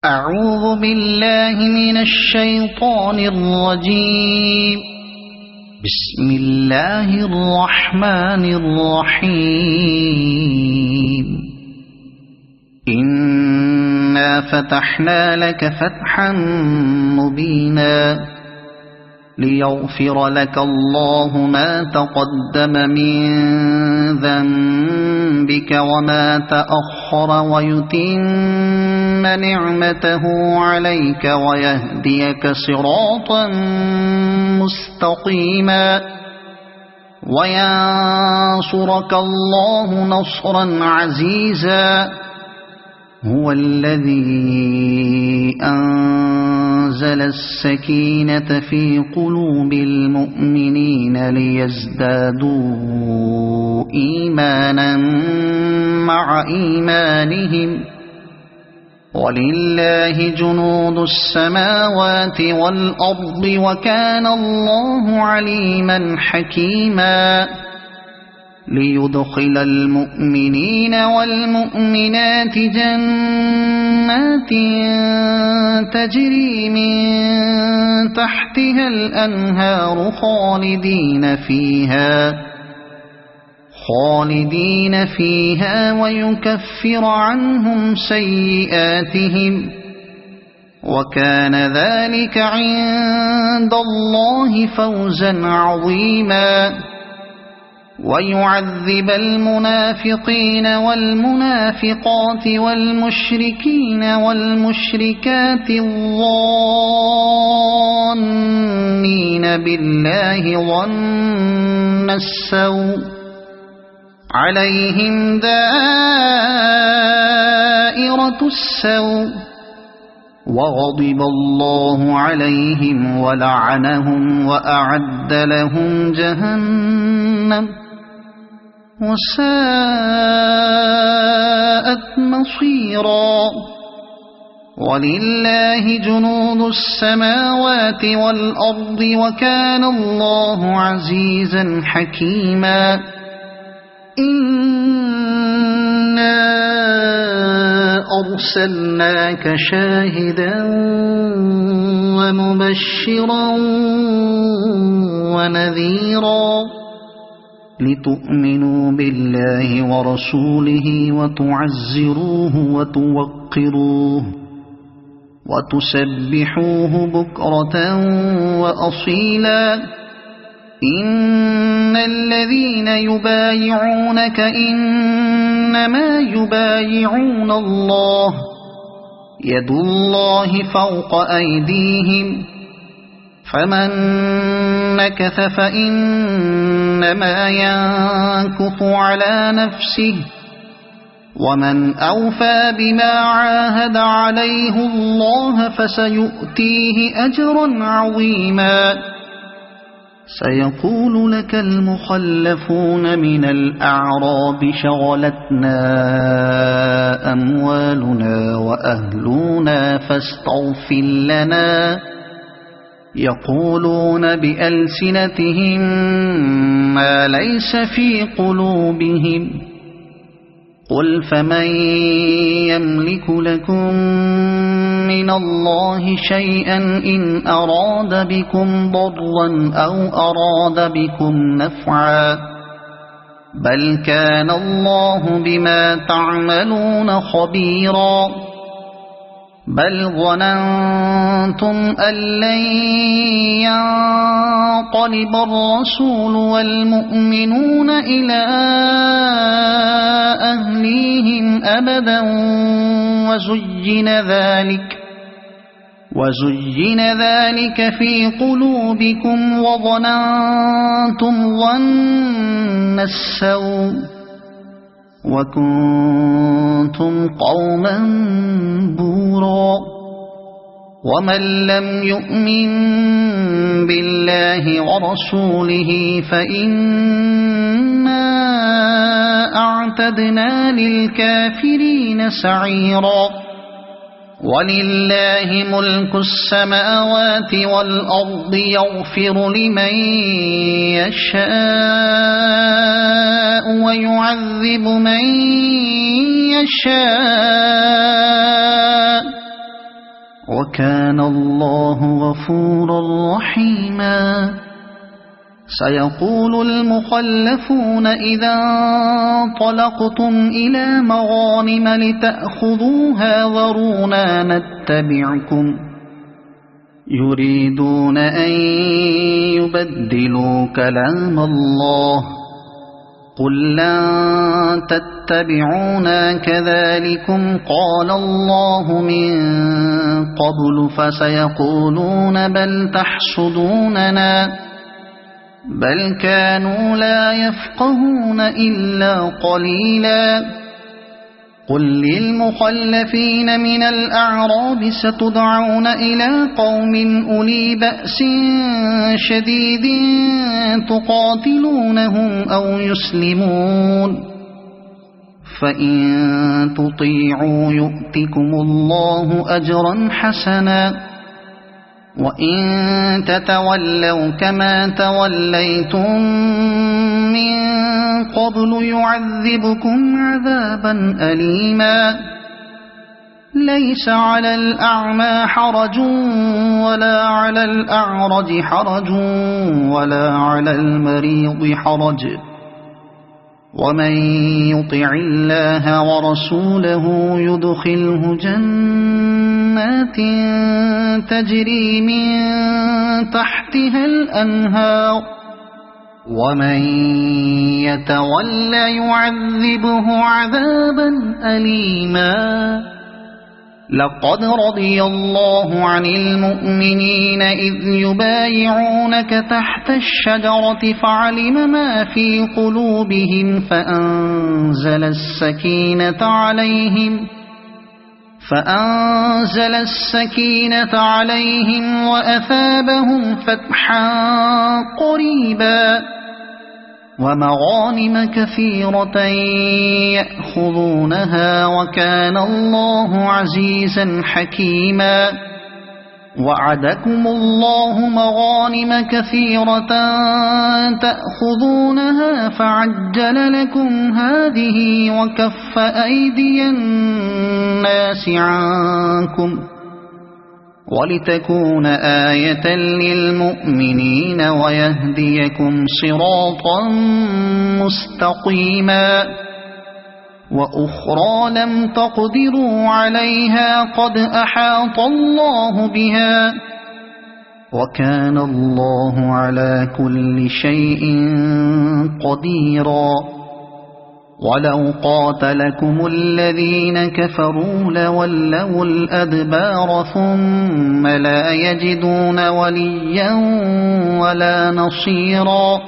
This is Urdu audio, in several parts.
أعوذ بالله من الشيطان الرجيم. بسم الله الرحمن الرحيم. إنا فتحنا لك فتحا مبينا ليغفر لك الله ما تقدم من ذنبك وما تأخر ويتم نعمته عليك ويهديك صراطا مستقيما وينصرك الله نصرا عزيزا. هو الذي أنزل السكينة في قلوب المؤمنين ليزدادوا إيمانا مع إيمانهم ولله جنود السماوات والأرض وكان الله عليما حكيما. ليدخل المؤمنين والمؤمنات جنات تجري من تحتها الأنهار خالدين فيها ويكفر عنهم سيئاتهم وكان ذلك عند الله فوزا عظيما. ويعذب المنافقين والمنافقات والمشركين والمشركات الظانين بالله ظن السوء عليهم دائرة السوء وغضب الله عليهم ولعنهم وأعد لهم جهنم وساءت مصيرا. ولله جنود السماوات والأرض وكان الله عزيزا حكيما. إنا أرسلناك شاهدا ومبشرا ونذيرا لتؤمنوا بالله ورسوله وتعزروه وتوقروه وتسبحوه بكرة وأصيلا. إن الذين يبايعونك إنما يبايعون الله يد الله فوق أيديهم فمن نكث فإنما ينكث على نفسه ومن أوفى بما عاهد عليه الله فسيؤتيه أجرا عظيما. سيقول لك المخلفون من الأعراب شغلتنا أموالنا وأهلنا فاستغفر لنا. يقولون بألسنتهم ما ليس في قلوبهم قل فمن يملك لكم من الله شيئا إن أراد بكم ضرا أو أراد بكم نفعا بل كان الله بما تعملون خبيرا. بل ظننتم أن لن ينقلب الرسول والمؤمنون إلى أهليهم أبدا وزين ذلك في قلوبكم وظننتم ظن السوء وكنتم قوما بورا. ومن لم يؤمن بالله ورسوله فإنا أعتدنا للكافرين سعيرا. ولله ملك السماوات والأرض يغفر لمن يشاء ويعذب من يشاء وكان الله غفورا رحيما سيقول المخلفون إذا انطلقتم إلى مغانم لتأخذوها ذرونا نتبعكم يريدون أن يبدلوا كلام الله قل لن تتبعونا كذلكم قال الله من قبل فسيقولون بل تحسدوننا بل كانوا لا يفقهون إلا قليلا قل للمخلفين من الأعراب ستدعون إلى قوم أولي بأس شديد تقاتلونهم أو يسلمون فإن تطيعوا يؤتكم الله أجرا حسنا وإن تتولوا كما توليتم من قبل يعذبكم عذابا أليما ليس على الأعمى حرج ولا على الأعرج حرج ولا على المريض حرج ومن يطع الله ورسوله يدخله جنات تجري من تحتها الأنهار ومن يتولى يعذبه عذابا أليما لقد رضي الله عن المؤمنين إذ يبايعونك تحت الشجرة فعلم ما في قلوبهم فأنزل السكينة عليهم وأثابهم فتحا قريبا ومغانم كثيرة يأخذونها وكان الله عزيزا حكيما وعدكم الله مغانم كثيرة تأخذونها فعجل لكم هذه وكف أيدي الناس عنكم ولتكون آية للمؤمنين ويهديكم صراطا مستقيما وأخرى لم تقدروا عليها قد أحاط الله بها وكان الله على كل شيء قديرا ولو قاتلكم الذين كفروا لولوا الأدبار ثم لا يجدون وليا ولا نصيرا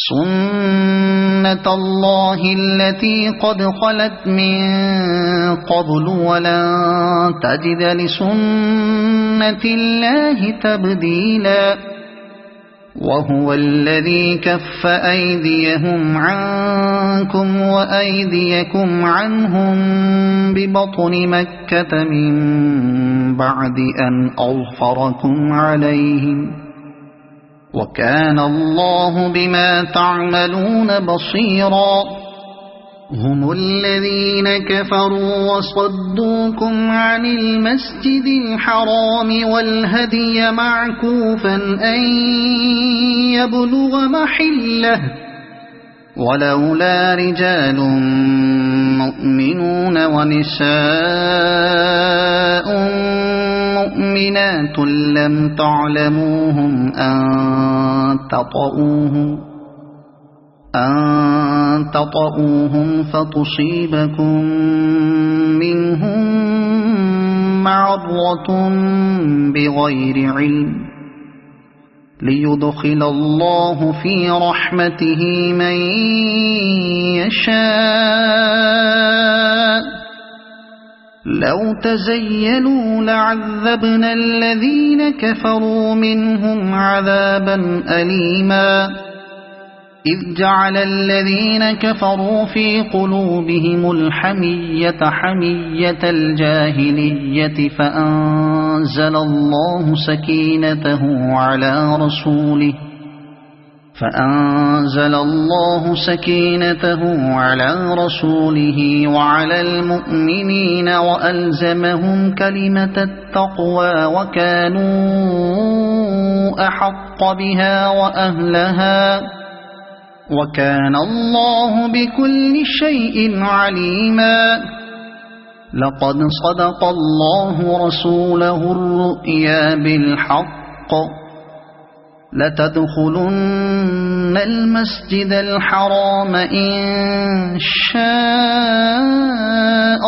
سنة الله التي قد خلت من قبل ولن تجد لسنة الله تبديلا وهو الذي كف أيديهم عنكم وأيديكم عنهم ببطن مكة من بعد أن أظفركم عليهم وكان الله بما تعملون بصيرا هم الذين كفروا وصدوكم عن المسجد الحرام والهدي معكوفا أن يبلغ محله ولولا رجال مؤمنون ونساء مؤمنات لم تعلموهم أن تطؤوهم فتصيبكم منهم معرة بغير علم ليدخل الله في رحمته من يشاء لو تزيلوا لعذبنا الذين كفروا منهم عذابا أليما إذ جعل الذين كفروا في قلوبهم الحمية حمية الجاهلية فأنزل الله سكينته على رسوله وعلى المؤمنين وألزمهم كلمة التقوى وكانوا أحق بها وأهلها وكان الله بكل شيء عليما. لقد صدق الله رسوله الرؤيا بالحق لتدخلن المسجد الحرام إن شاء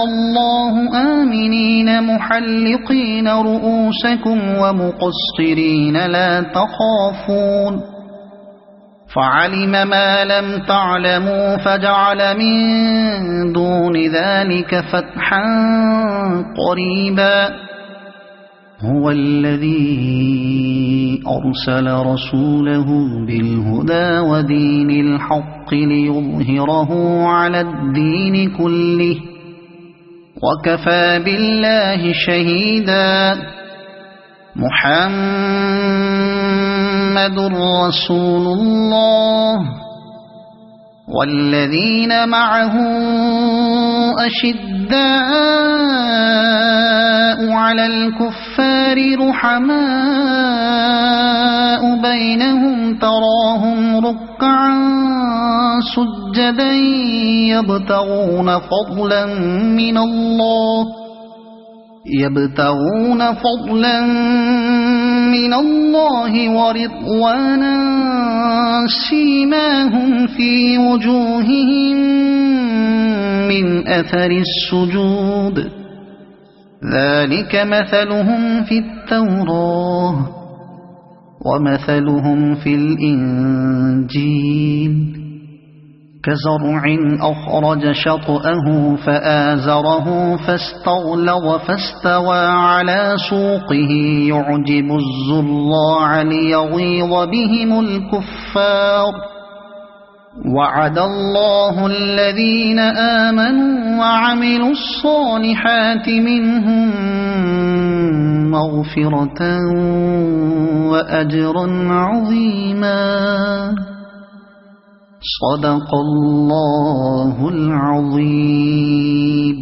الله آمنين محلقين رؤوسكم ومقصرين لا تخافون فعلم ما لم تعلموا فجعل من دون ذلك فتحا قريبا. هو الذي أرسل رسوله بالهدى ودين الحق ليظهره على الدين كله وكفى بالله شهيدا. محمد رسول الله والذين معه أشداء على الكفار رحماء بينهم تراهم ركعا سجدا يبتغون فضلا من الله ورضوانا سيماهم في وجوههم من أثر السجود ذلك مثلهم في التوراة ومثلهم في الإنجيل كزرع أخرج شطأه فآزره فاستغلظ فاستوى على سوقه يعجب الزراع ليغيظ بهم الكفار. وعد الله الذين آمنوا وعملوا الصالحات منهم مغفرة وأجرا عظيما. صدق الله العظيم.